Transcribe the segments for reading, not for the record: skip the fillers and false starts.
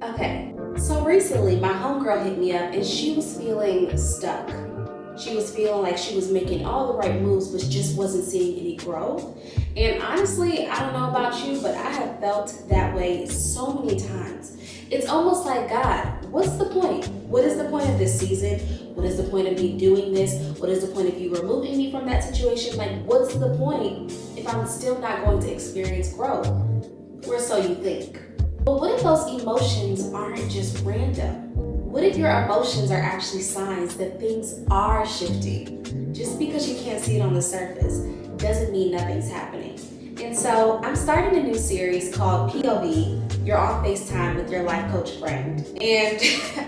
Okay, so recently my homegirl hit me up and she was feeling stuck. She was feeling like she was making all the right moves but just wasn't seeing any growth. And honestly, I don't know about you, but I have felt that way so many times. It's almost like, God, what's the point? What is the point of this season? What is the point of me doing this? What is the point of you removing me from that situation? Like, what's the point if I'm still not going to experience growth? Or so you think. But what if those emotions aren't just random? What if your emotions are actually signs that things are shifting? Just because you can't see it on the surface doesn't mean nothing's happening. And so I'm starting a new series called POV. You're on FaceTime with your life coach friend. And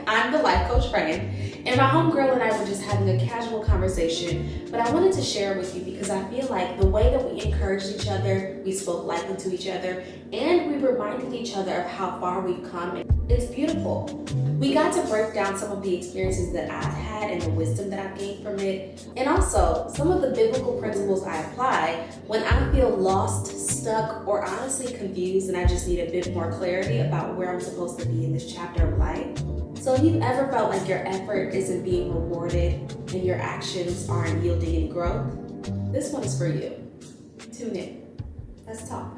I'm the life coach friend. And my homegirl and I were just having a casual conversation, but I wanted to share it with you because I feel like the way that we encouraged each other, we spoke life into each other, and we reminded each other of how far we've come. It's beautiful. We got to break down some of the experiences that I've had and the wisdom that I've gained from it, and also some of the biblical principles I apply when I feel lost, stuck, or honestly confused and I just need a bit more clarity about where I'm supposed to be in this chapter of life. So if you've ever felt like your effort isn't being rewarded and your actions aren't yielding any growth, this one is for you. Tune in. Let's talk.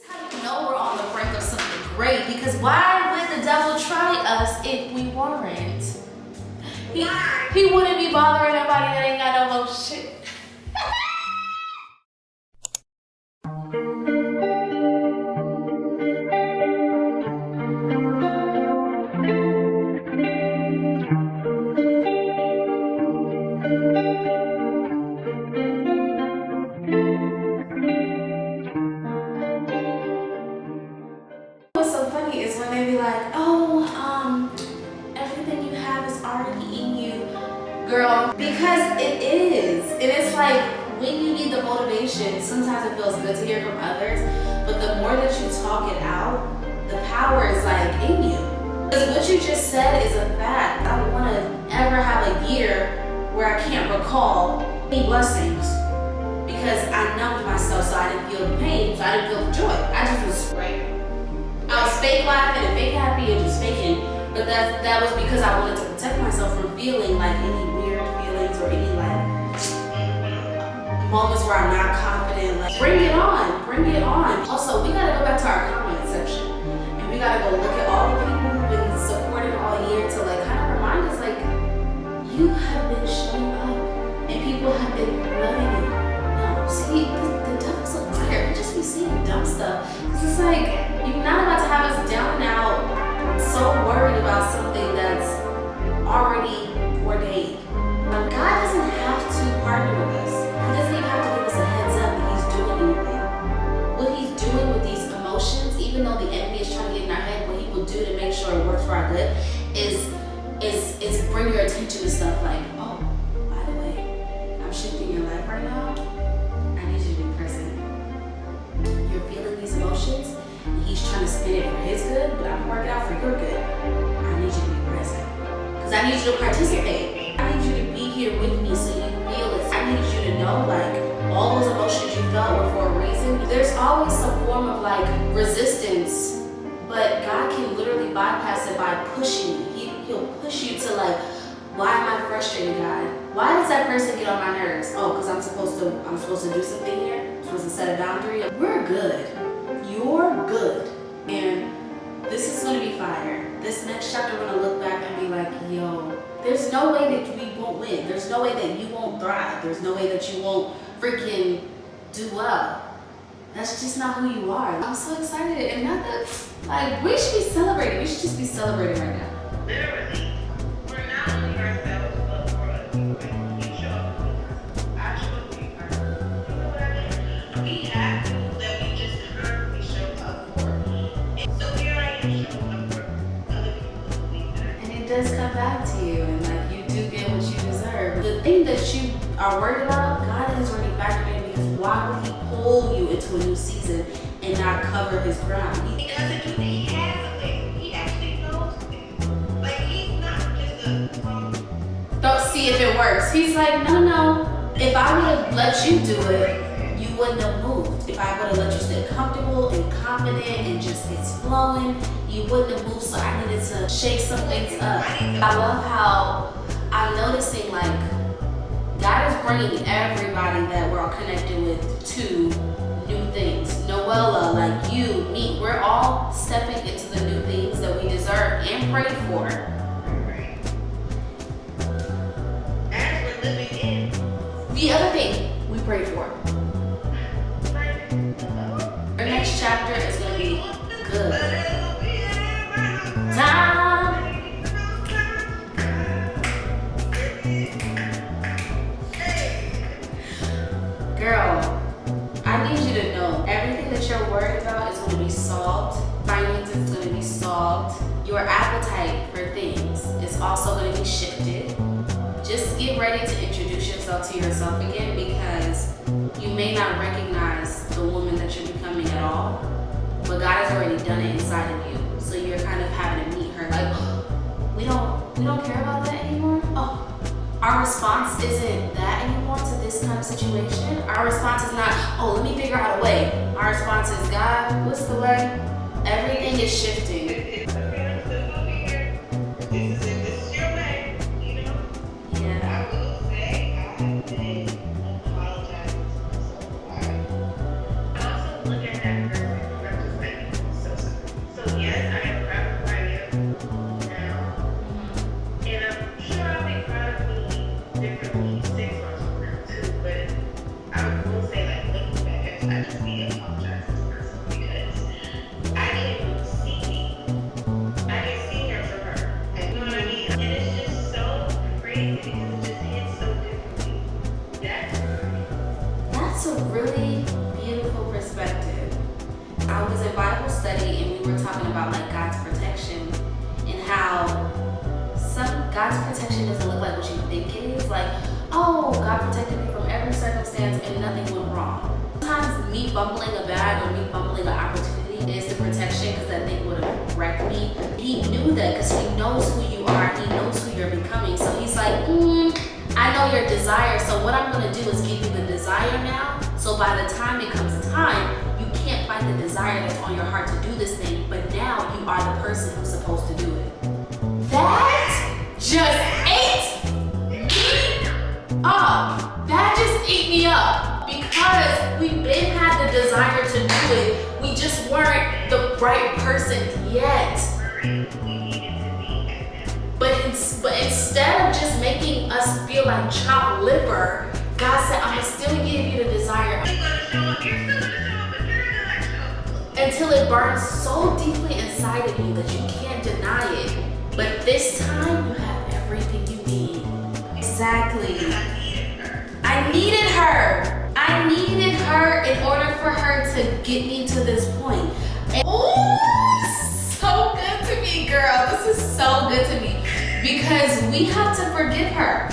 How do you know we're on the brink of something great? Because why would the devil try us if we weren't? He wouldn't be bothering nobody that ain't got no motion. What's so funny is when they be like, everything you have is already in you, girl. Because it is. And it's like when you need the motivation, sometimes it feels good to hear from others, but the more that you talk it out, the power is like in you. Because what you just said is a fact. I don't want to ever have a year where I can't recall any blessings because I numbed myself so I didn't feel the pain, so I didn't feel the joy. I just was right. I was fake laughing and fake happy and just faking, but that was because I wanted to protect myself from feeling like any weird feelings or any like moments where I'm not confident. Like, bring it on, bring it on. Also, we gotta go back to our comment section and we gotta go look at all the people who've been supporting all year to like kind of remind us like, you have been showing up and people have been loving it. No, see, the devil's a liar. We just be seeing dumb stuff. Cause it's like, you're not about to have us down and out, so worried about something that's already ordained. God doesn't have to partner with us. He doesn't even have to give us a heads up that he's doing anything. What he's doing with these emotions, even though the enemy is trying to get in our head, what he will do to make sure it works for our good is bring your attention to stuff like, oh, by the way, I'm shifting your life right now. I need you to be present. You're feeling these emotions. He's trying to spin it for his good, but I'm working out for your good. I need you to be present. Because I need you to participate. I need you to be here with me so you feel it. I need you to know like all those emotions you felt were for a reason. There's always some form of like resistance, but God can literally bypass it by pushing you. He'll push you to like, why am I frustrated, God? Why does that person get on my nerves? Oh, because I'm supposed to do something here? I'm supposed to set a boundary? We're good. You're good. And this is going to be fire. This next chapter, we're going to look back and be like, yo, there's no way that we won't win. There's no way that you won't thrive. There's no way that you won't freaking do well. That's just not who you are. I'm so excited. And not that, like, we should be celebrating. We should just be celebrating right now. Literally, we're not only ourselves, but for each other. Actually, we have to that we just heard we showed up for. And so here I am showing up for other people who believe that. And it does come back to you, and like you do get what you deserve. The thing that you are worried about, God has already factored in because why would he pull you into a new season and not cover his ground? He doesn't do that. He has a thing. He actually knows things. Like, he's not just a Don't see if it works. He's like, no. If I would have let you do it, you wouldn't have moved. If I would have let you stay comfortable feel confident and just it's flowing. You wouldn't have moved, so I needed to shake some things up. I love how I'm noticing like God is bringing everybody that we're all connected with to new things. Noella, like you, me, we're all stepping into the new things that we deserve and prayed for. As we're living in. The other thing we prayed for. Our next chapter is going to be good. Time. Girl, I need you to know everything that you're worried about is going to be solved. Finances is going to be solved. Your appetite for things is also going to be shifted. Just get ready to introduce yourself to yourself again, because you may not recognize the woman that you're becoming at all, but God has already done it inside of you. So you're kind of having to meet her like, oh, we don't care about that anymore. Oh, our response isn't that anymore to this kind of situation. Our response is not, oh, let me figure out a way. Our response is, God, what's the way? Everything is shifting. This is your way, you know? Yeah. I will say I have been apologizing to myself a lot. I also look at that person from retrospective. So yes, I am proud of who I am now. And I'm sure I'll be proud of me differently 6 months from now too. But I will say, like, looking back, I just need to apologize to this person because I can see me. I can see her for her. And you know what I mean? And it's just so crazy because it just hits so differently. That's a really beautiful perspective. I was in Bible study and we were talking about like God's protection and how God's protection doesn't look like what you think it is. Like, oh, God protected me from every circumstance and nothing went wrong. Sometimes me fumbling a bag or me fumbling an opportunity is the protection, because that thing would have wrecked me. He knew that because he knows who you are. He knows who you're becoming. So he's like, I know your desire. So what I'm going to do is give you the desire now. So by the time it comes time, you can't find the desire that's on your heart to do this thing. But now you are the person who's supposed to do it. That just ate me up. That just ate me up. Because we've been had the desire to do it. We just weren't the right person yet. But instead of just making us feel like chopped liver, God said, I'm gonna still give you the desire until it burns so deeply inside of you that you can't deny it. But this time, you have everything you need. Exactly. I needed her. I needed her in order for her to get me to this point. Oh, so good to me, girl. This is so good to me. Because we have to forgive her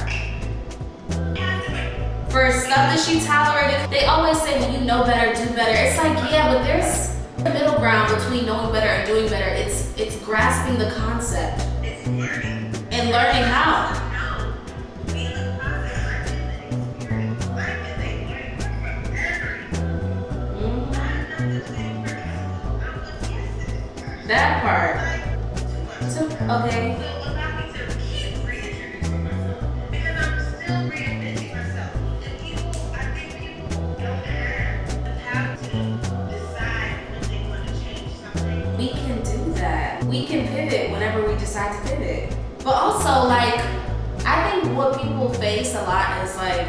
for stuff that she tolerated. They always say, when you know better, do better. It's like, yeah, but there's a middle ground between knowing better and doing better. It's grasping the concept and learning how. That part. So, okay. We can do that. We can pivot whenever we decide to pivot. But also, like, I think what people face a lot is like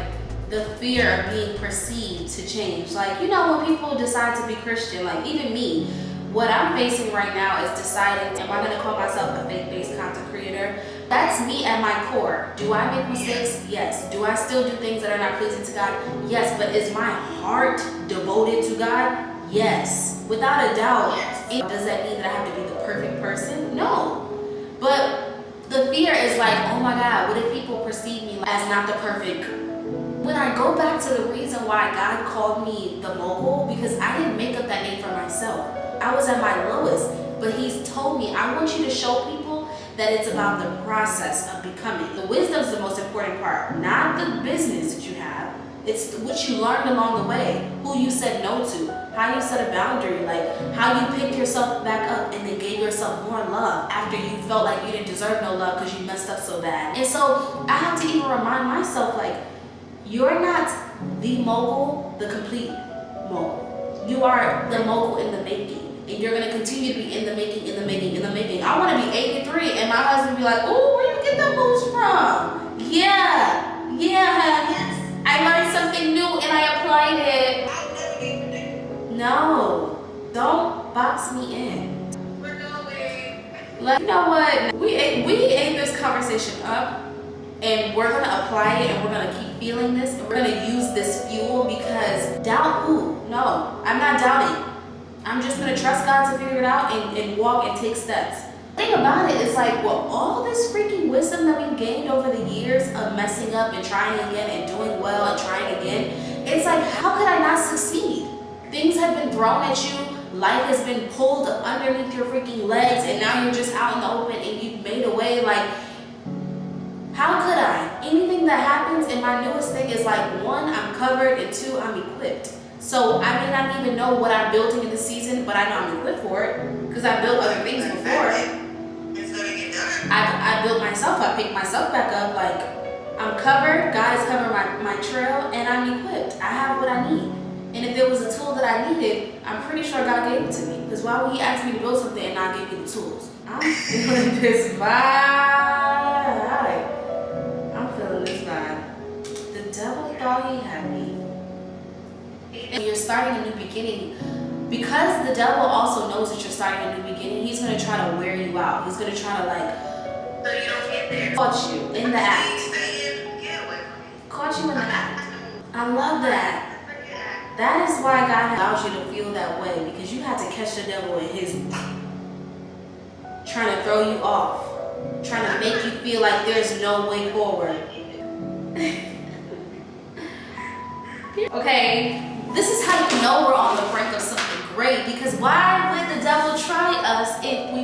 the fear of being perceived to change. Like, you know, when people decide to be Christian, like even me, what I'm facing right now is deciding, am I gonna call myself a faith-based content creator? That's me at my core. Do I make mistakes? Yes. Do I still do things that are not pleasing to God? Yes. But is my heart devoted to God? Yes. Without a doubt. Does that mean that I have to be the perfect person? No. But the fear is like, oh my God, what if people perceive me as not the perfect? When I go back to the reason why God called me the mogul, because I didn't make up that name for myself. I was at my lowest, but he's told me, I want you to show people that it's about the process of becoming. The wisdom's the most important part, not the business that you have. It's what you learned along the way, who you said no to. how you set a boundary, like how you picked yourself back up and then gave yourself more love after you felt like you didn't deserve no love because you messed up so bad. And so I have to even remind myself, like, you're not the mogul, the complete mogul. You are the mogul in the making. And you're gonna continue to be in the making, in the making, in the making. I wanna be 83 and my husband be like, oh, where you get them moves from? Yeah, honey. I learned something new and I applied it. I'll never be predictable. No, don't box me in. We're going. Like, you know what? We ate this conversation up and we're gonna apply it and we're gonna keep feeling this and we're gonna use this fuel because doubt who? No, I'm not doubting. I'm just gonna trust God to figure it out and walk and take steps. The thing about it is like, well, all this freaking wisdom that we've gained over the years of messing up and trying again and doing well and trying again, it's like, how could I not succeed? Things have been thrown at you, life has been pulled underneath your freaking legs, and now you're just out in the open and you've made a way. Like, how could I? Anything that happens, and my newest thing is like, 1, I'm covered, and 2, I'm equipped. So I may not even know what I'm building in the season, but I know I'm equipped for it because I built other things before. It's gonna get done. I built myself, I picked myself back up. Like, I'm covered, God has covered my trail, and I'm equipped. I have what I need. And if there was a tool that I needed, I'm pretty sure God gave it to me. Because why would He ask me to build something and not give me the tools? I'm feeling this vibe. I'm feeling this vibe. The devil thought he had me. And you're starting a new beginning. Because the devil also knows that you're starting a new beginning, he's going to try to wear you out. He's going to try to, like, So you don't get there. caught you in the act. Get away from me. Caught you in the act. I love that. That is why God allows you to feel that way, because you had to catch the devil in his trying to throw you off, trying to make you feel like there's no way forward. Okay, this is how you know we're on the brink of something great, because why would the devil try us if we